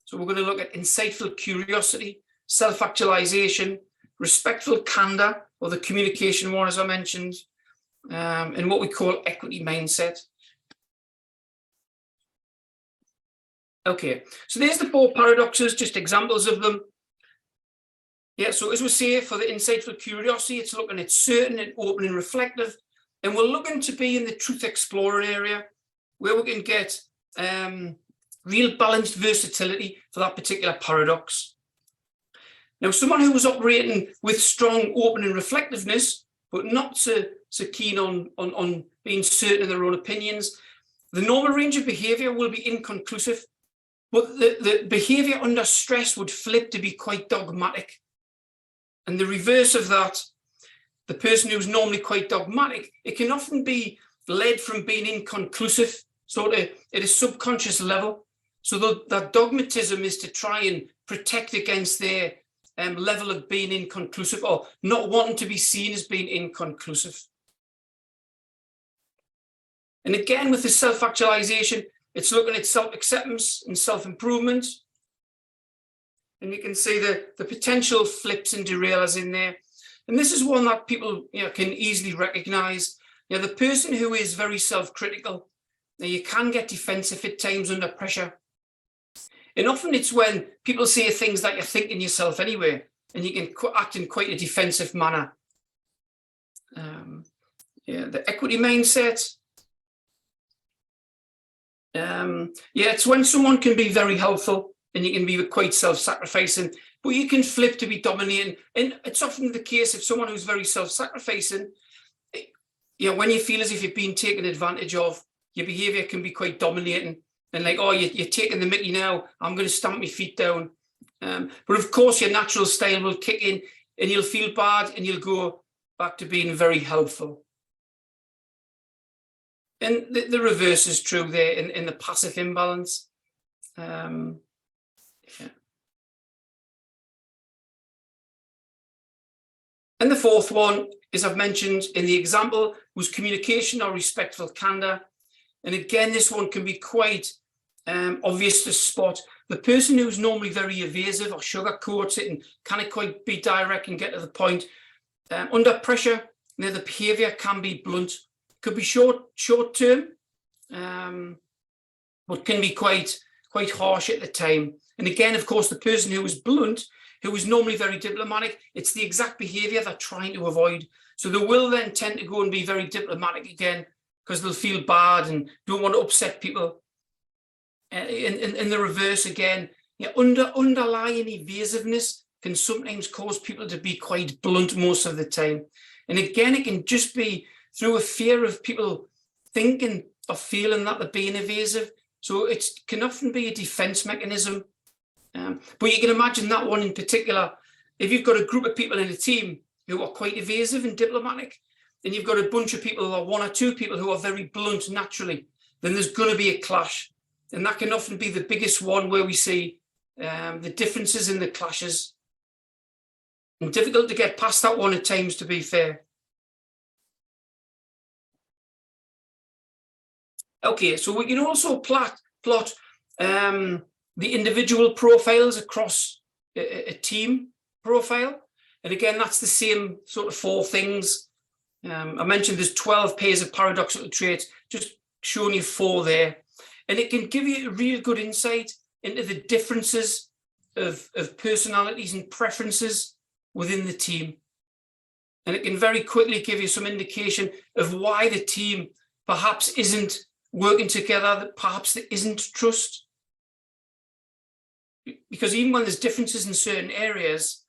So we're going to look at insightful curiosity, self-actualization, respectful candor, or the communication one, as I mentioned, and what we call equity mindset. Okay, so there's the 4 paradoxes, just examples of them. Yeah, so as we say, for the insightful curiosity, it's looking at certain and open and reflective. And we're looking to be in the truth explorer area where we can get real balanced versatility for that particular paradox. Now, someone who was operating with strong open and reflectiveness, but not so keen on being certain of their own opinions, the normal range of behaviour will be inconclusive, but the behaviour under stress would flip to be quite dogmatic. And the reverse of that, the person who's normally quite dogmatic, it can often be led from being inconclusive, sort of at a subconscious level. So that dogmatism is to try and protect against their level of being inconclusive or not wanting to be seen as being inconclusive. And again, with the self-actualization, it's looking at self-acceptance and self-improvement. And you can see the potential flips and derailers in there. And this is one that people can easily recognize. The person who is very self-critical, you can get defensive at times under pressure. And often it's when people say things that you're thinking yourself anyway, and you can act in quite a defensive manner. The equity mindset. It's when someone can be very helpful and you can be quite self-sacrificing, but you can flip to be dominating. And it's often the case if someone who's very self-sacrificing, when you feel as if you're being taken advantage of, your behaviour can be quite dominating. And like, oh, you're taking the mickey now, I'm going to stamp my feet down. But of course, your natural style will kick in and you'll feel bad and you'll go back to being very helpful. And the reverse is true there in the passive imbalance. Yeah. And the fourth one, as I've mentioned in the example, was communication or respectful candor. And again, this one can be quite obvious to spot. The person who's normally very evasive or sugarcoats it and can't quite be direct and get to the point, under pressure, the behaviour can be blunt. Could be short term, but can be quite harsh at the time. And again, of course, the person who is blunt, who is normally very diplomatic, it's the exact behaviour they're trying to avoid. So they will then tend to go and be very diplomatic again because they'll feel bad and don't want to upset people. In the reverse again, underlying evasiveness can sometimes cause people to be quite blunt most of the time. And again, it can just be through a fear of people thinking or feeling that they're being evasive. So it can often be a defense mechanism. But you can imagine that one in particular, if you've got a group of people in a team who are quite evasive and diplomatic, then you've got a bunch of people or one or two people who are very blunt naturally, then there's going to be a clash. And that can often be the biggest one where we see the differences in the clashes. And difficult to get past that one at times, to be fair. Okay, so we can also plot the individual profiles across a team profile. And again, that's the same sort of four things. I mentioned there's 12 pairs of paradoxical traits, just showing you four there. And it can give you a real good insight into the differences of personalities and preferences within the team. And it can very quickly give you some indication of why the team perhaps isn't working together, that perhaps there isn't trust. Because even when there's differences in certain areas,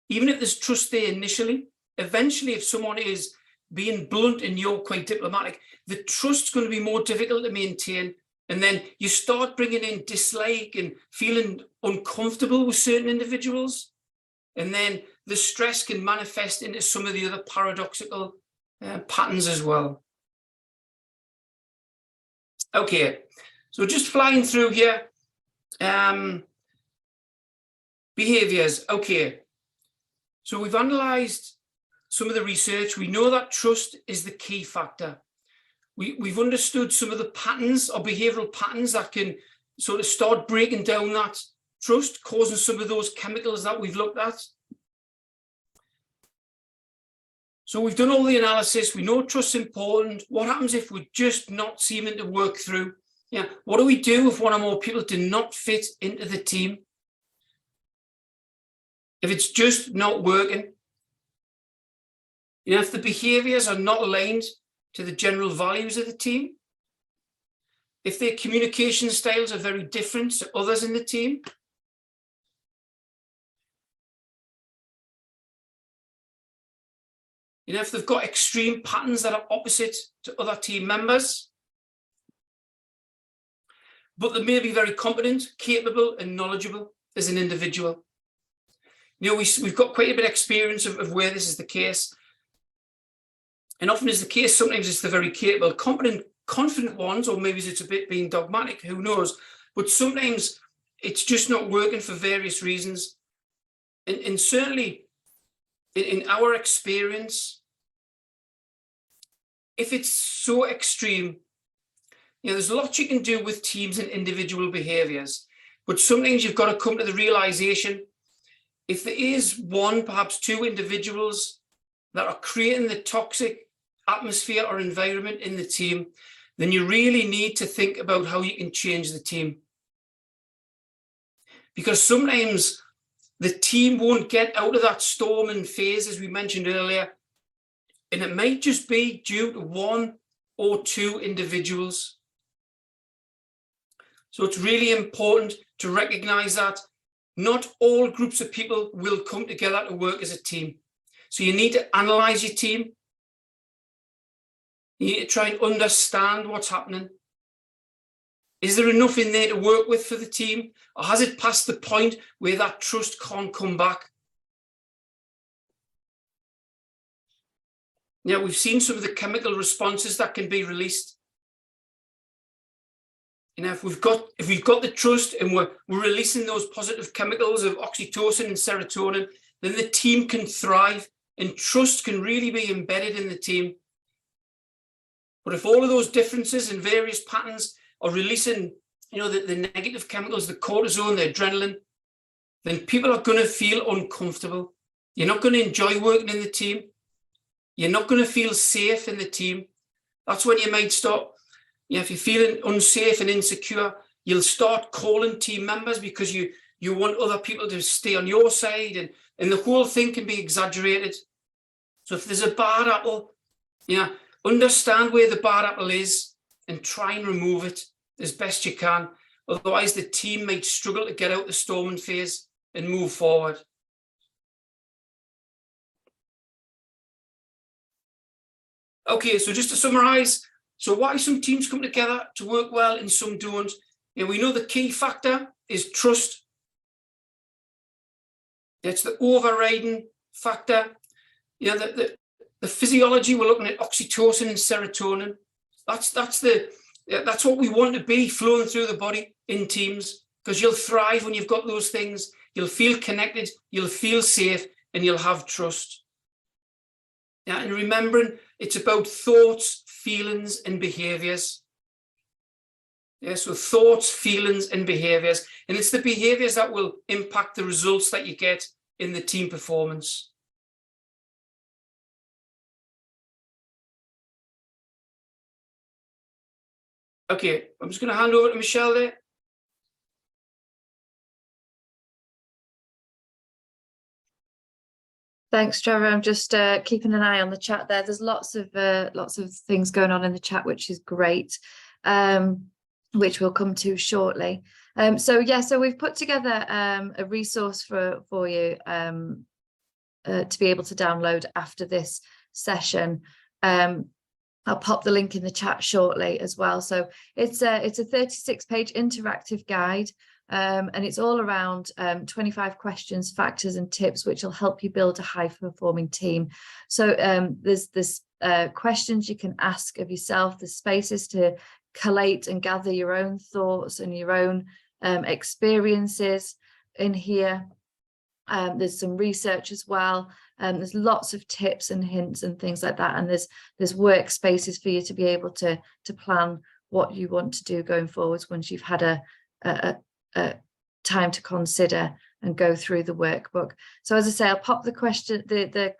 even if there's trust there initially, eventually if someone is being blunt and you're quite diplomatic, the trust's going to be more difficult to maintain. And then you start bringing in dislike and feeling uncomfortable with certain individuals. And then the stress can manifest into some of the other paradoxical patterns as well. Okay, so just flying through here. Behaviours, okay. So we've analysed some of the research. We know that trust is the key factor. We've understood some of the patterns or behavioural patterns that can sort of start breaking down that trust, causing some of those chemicals that we've looked at. So we've done all the analysis. We know trust's important. What happens if we're just not seeming to work through? Yeah, what do we do if one or more people do not fit into the team? If it's just not working? If the behaviours are not aligned to the general values of the team, if their communication styles are very different to others in the team, if they've got extreme patterns that are opposite to other team members, but they may be very competent, capable and knowledgeable as an individual. We've got quite a bit of experience of where this is the case. And often is the case, sometimes it's the very capable, competent, confident ones, or maybe it's a bit being dogmatic, who knows? But sometimes it's just not working for various reasons. And certainly in our experience, if it's so extreme, there's a lot you can do with teams and individual behaviours, but sometimes you've got to come to the realisation, if there is one, perhaps two individuals that are creating the toxic atmosphere or environment in the team, then you really need to think about how you can change the team. Because sometimes the team won't get out of that storming phase, as we mentioned earlier, and it might just be due to one or two individuals. So it's really important to recognise that not all groups of people will come together to work as a team. So you need to analyse your team. You need to try and understand what's happening. Is there enough in there to work with for the team? Or has it passed the point where that trust can't come back? Yeah, we've seen some of the chemical responses that can be released. You know, if we've got the trust and we're releasing those positive chemicals of oxytocin and serotonin, then the team can thrive and trust can really be embedded in the team. But if all of those differences and various patterns are releasing, you know, the negative chemicals, the cortisol, the adrenaline, then people are going to feel uncomfortable. You're not going to enjoy working in the team. You're not going to feel safe in the team. That's when you might start, you know, if you're feeling unsafe and insecure, you'll start calling team members because you want other people to stay on your side, and the whole thing can be exaggerated. So if there's a bad apple, you know, understand where the bad apple is and try and remove it as best you can. Otherwise, the team might struggle to get out the storming phase and move forward. Okay, so just to summarize, so why some teams come together to work well and some don't. You know, we know the key factor is trust. It's the overriding factor. You know, the physiology, we're looking at oxytocin and serotonin. That's what we want to be flowing through the body in teams, because you'll thrive when you've got those things. You'll feel connected, you'll feel safe, and you'll have trust. Yeah, and remembering it's about thoughts, feelings, and behaviors. Yeah, so thoughts, feelings, and behaviors. And it's the behaviors that will impact the results that you get in the team performance. Okay, I'm just going to hand over to Michelle there. Thanks, Trevor. I'm just keeping an eye on the chat there. There's lots of things going on in the chat, which is great, which we'll come to shortly. So we've put together a resource for you to be able to download after this session. I'll pop the link in the chat shortly as well. So it's a 36-page interactive guide. And it's all around 25 questions, factors and tips which will help you build a high-performing team. So there's questions you can ask of yourself, the spaces to collate and gather your own thoughts and your own experiences in here. There's some research as well. There's lots of tips and hints and things like that. And there's workspaces for you to be able to plan what you want to do going forwards once you've had a time to consider and go through the workbook. So as I say, I'll pop the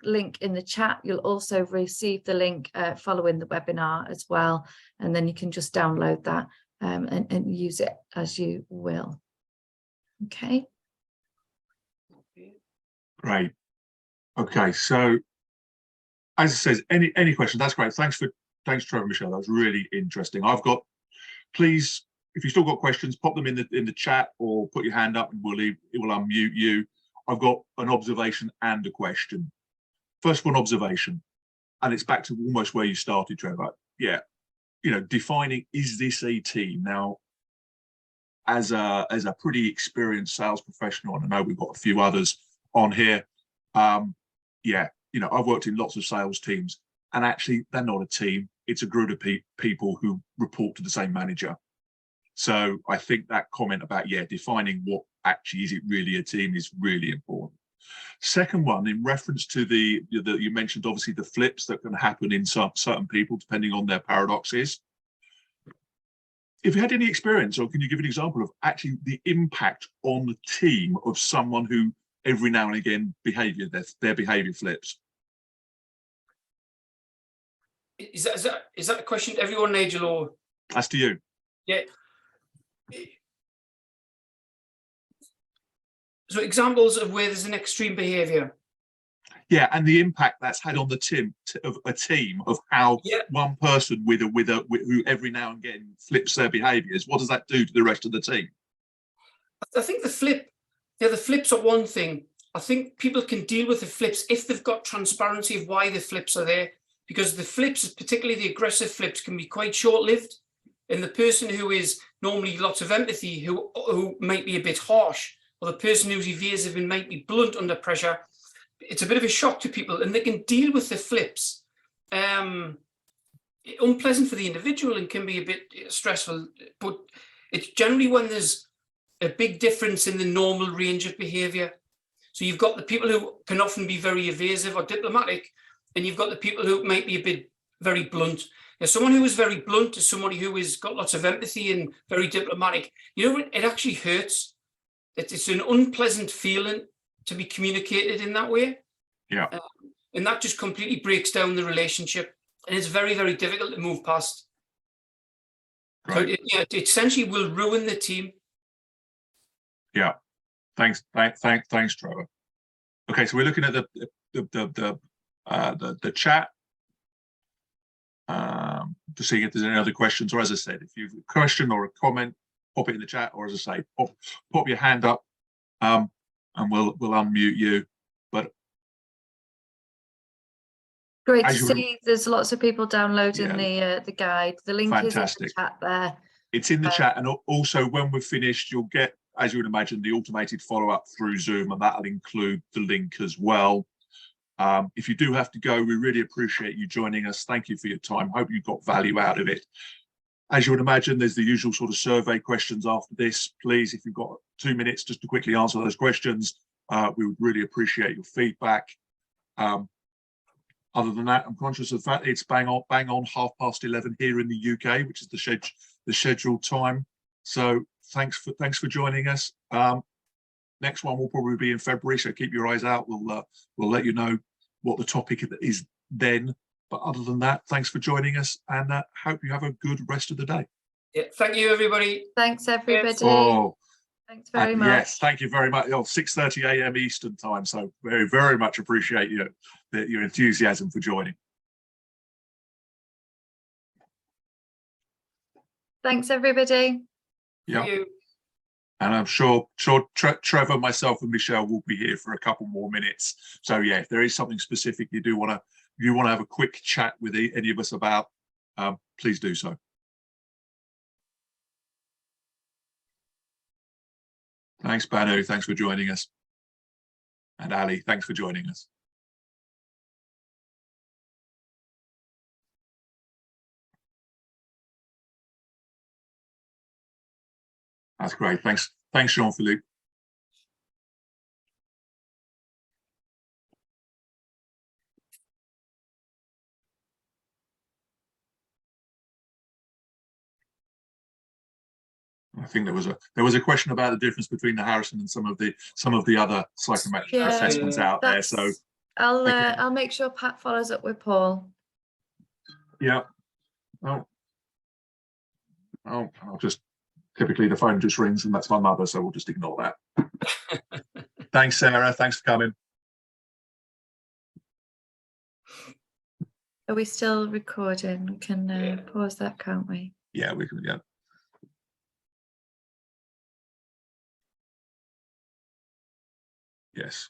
link in the chat. You'll also receive the link following the webinar as well, and then you can just download that and use it as you will. Okay. Great. Okay, so as it says, any questions? That's great. Thanks, Trevor and Michelle. That was really interesting. Please, if you've still got questions, pop them in the chat or put your hand up and it will unmute you. I've got an observation and a question. First one, observation, and it's back to almost where you started, Trevor. Yeah, you know, defining, is this a team? Now, as a pretty experienced sales professional, and I know we've got a few others on here. Yeah, you know, I've worked in lots of sales teams, and actually they're not a team. It's a group of people who report to the same manager. So I think that comment about, yeah, defining what actually is it really a team is really important. Second one, in reference to you mentioned obviously the flips that can happen in certain people depending on their paradoxes. If you had any experience, or can you give an example of actually the impact on the team of someone who every now and again their behavior flips? Is that a question to everyone, Nigel, or? That's to you. Yeah. So examples of where there's an extreme behavior. Yeah, and the impact that's had on the team of how one person who every now and again flips their behaviours. What does that do to the rest of the team? I think the flips are one thing. I think people can deal with the flips if they've got transparency of why the flips are there. because the flips, particularly the aggressive flips, can be quite short-lived. And the person who is normally lots of empathy, who might be a bit harsh, or the person who's evasive and might be blunt under pressure, it's a bit of a shock to people, and they can deal with the flips. Unpleasant for the individual and can be a bit stressful, but it's generally when there's a big difference in the normal range of behaviour. So you've got the people who can often be very evasive or diplomatic, and you've got the people who might be a bit very blunt. Now, someone who is very blunt is somebody who has got lots of empathy and very diplomatic. You know, it actually hurts. It's an unpleasant feeling to be communicated in that way. Yeah. And that just completely breaks down the relationship. And it's very, very difficult to move past. Right. So it essentially will ruin the team. Yeah. Thanks, Trevor. Okay, so we're looking at the chat. To see if there's any other questions, or as I said, if you've a question or a comment, pop it in the chat, or as I say, pop your hand up, and we'll unmute you. But great to see there's lots of people downloading the guide. The link fantastic. Is in the chat there. It's in the chat, and also when we're finished, you'll get, as you would imagine, the automated follow-up through Zoom, and that'll include the link as well. If you do have to go, we really appreciate you joining us. Thank you for your time. Hope you got value out of it. As you would imagine, there's the usual sort of survey questions after this. Please, if you've got 2 minutes just to quickly answer those questions, we would really appreciate your feedback. Other than that, I'm conscious of the fact it's bang on 11:30 here in the UK, which is the scheduled time. So thanks for joining us. Next one will probably be in February, so keep your eyes out. We'll let you know what the topic is then. But other than that, thanks for joining us, and hope you have a good rest of the day. Yeah, thank you, everybody. Thanks, everybody. Oh, thanks very much. Yes, thank you very much. 6:30 a.m. Eastern time. So very, very much appreciate your enthusiasm for joining. Thanks, everybody. Yeah. Thank you. And I'm sure Trevor, myself, and Michelle will be here for a couple more minutes. So yeah, if there is something specific you want to have a quick chat with any of us about, please do so. Thanks, Banu. Thanks for joining us. And Ali, thanks for joining us. That's great. Thanks, Jean-Philippe. I think there was a question about the difference between the Harrison and some of the other psychometric assessments out there. So I'll make sure Pat follows up with Paul. Yeah. Oh, I'll just typically the phone just rings, and that's my mother, so we'll just ignore that. Thanks, Sarah. Thanks for coming. Are we still recording? We can pause that, can't we? Yeah, we can. Yeah. Yes.